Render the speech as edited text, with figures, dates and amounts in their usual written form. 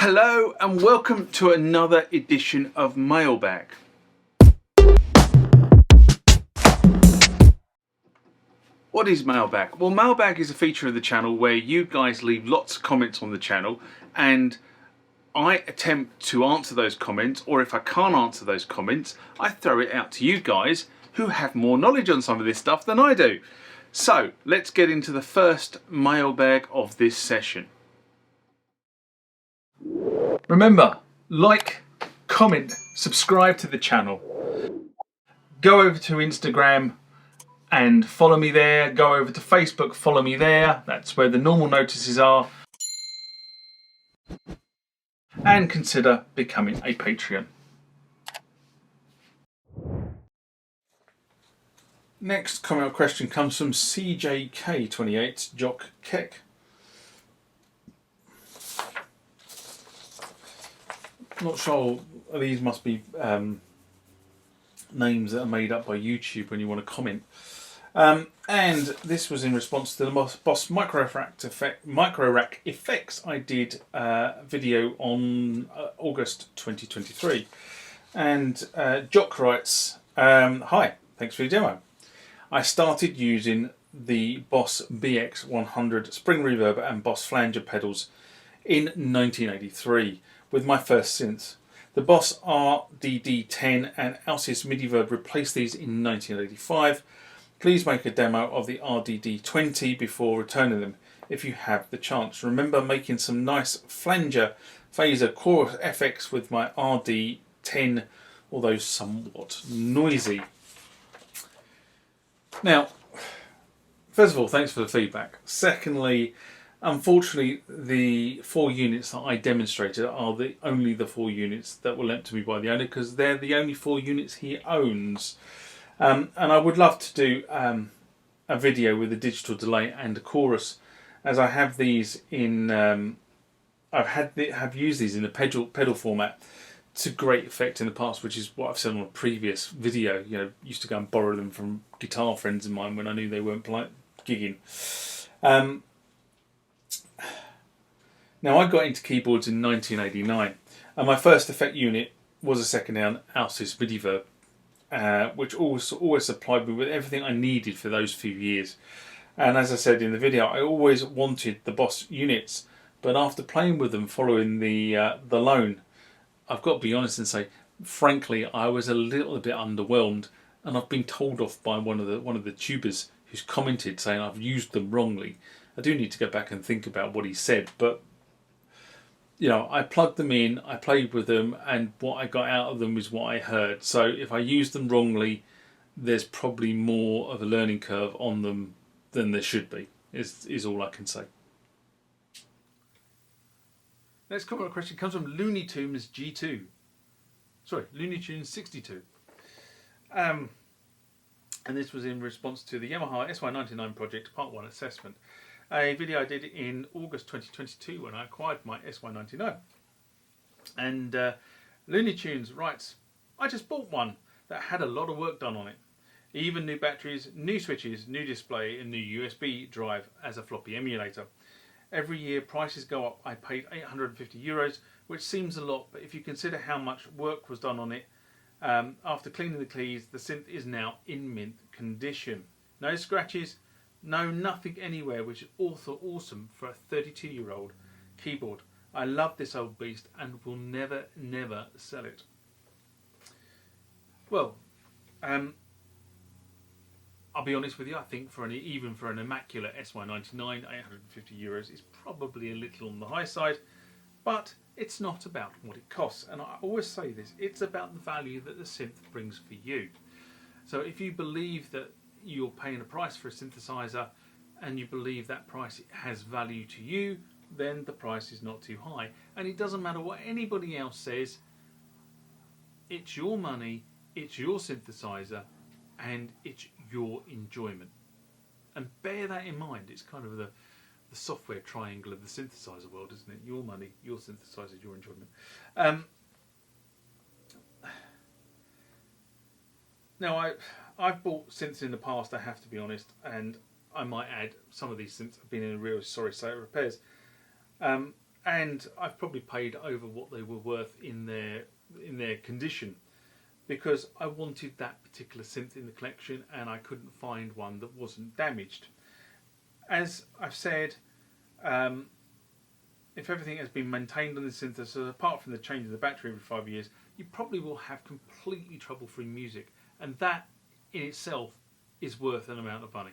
Hello and welcome to another edition of Mailbag. What is Mailbag? Well, Mailbag is a feature of the channel where you guys leave lots of comments on the channel and I attempt to answer those comments, or if I can't answer those comments, I throw it out to you guys who have more knowledge on some of this stuff than I do. So let's get into the first mailbag of this session. Remember, like, comment, subscribe to the channel. Go over to Instagram and follow me there. Go over to Facebook, follow me there. That's where the normal notices are. And consider becoming a Patreon. Next comment or question comes from CJK28 Jock Keck. Not sure, these must be names that are made up by YouTube when you want to comment. And this was in response to the Boss Micro Rack Effects I did video on August 2023. And Jock writes, hi, thanks for your demo. I started using the Boss BX100 spring reverb and Boss flanger pedals in 1983 with my first synths. The Boss RDD10 and Alcys MIDI-Verb replaced these in 1985. Please make a demo of the RDD20 before returning them if you have the chance. Remember making some nice flanger phaser chorus FX with my RD10, although somewhat noisy. Now, first of all, thanks for the feedback. Secondly, unfortunately, the 4 units that I demonstrated are only the 4 units that were lent to me by the owner, because they're the only 4 units he owns. And I would love to do a video with a digital delay and a chorus, as I have these in. Have used these in a pedal format to great effect in the past, which is what I've said on a previous video. You know, used to go and borrow them from guitar friends of mine when I knew they weren't gigging. Now, I got into keyboards in 1989, and my first effect unit was a second-hand Alcys MIDI-Verb, which always supplied me with everything I needed for those few years. And as I said in the video, I always wanted the Boss units, but after playing with them following the loan, I've got to be honest and say, frankly, I was a little bit underwhelmed, and I've been told off by one of the tubers who's commented saying I've used them wrongly. I do need to go back and think about what he said, but you know, I plugged them in, I played with them, and what I got out of them is what I heard. So if I used them wrongly, there's probably more of a learning curve on them than there should be, is all I can say. Next comment or question comes from Looney Tunes G2. Sorry, Looney Tunes 62. And this was in response to the Yamaha SY99 project Part 1 assessment. A video I did in August 2022 when I acquired my SY99. And Looney Tunes writes, I just bought one that had a lot of work done on it. Even new batteries, new switches, new display and new USB drive as a floppy emulator. Every year prices go up. I paid €850, which seems a lot, but if you consider how much work was done on it, after cleaning the keys, the synth is now in mint condition. No scratches, no nothing anywhere, which is also awesome for a 32-year-old keyboard. I love this old beast and will never sell it. Well, I'll be honest with you, I think even for an immaculate SY99, €850 is probably a little on the high side, but it's not about what it costs. And I always say this, it's about the value that the synth brings for you. So if you believe that you're paying a price for a synthesizer and you believe that price has value to you, then the price is not too high. And it doesn't matter what anybody else says, it's your money, it's your synthesizer, and it's your enjoyment. And bear that in mind. It's kind of the software triangle of the synthesizer world, isn't it? Your money, your synthesizer, your enjoyment. Now, I've bought synths in the past, I have to be honest, and I might add some of these synths have been in a real sorry state of repairs. and I've probably paid over what they were worth in their condition, because I wanted that particular synth in the collection and I couldn't find one that wasn't damaged. As I've said, if everything has been maintained on the synthesizer, apart from the change of the battery every 5 years, you probably will have completely trouble-free music, and that in itself is worth an amount of money.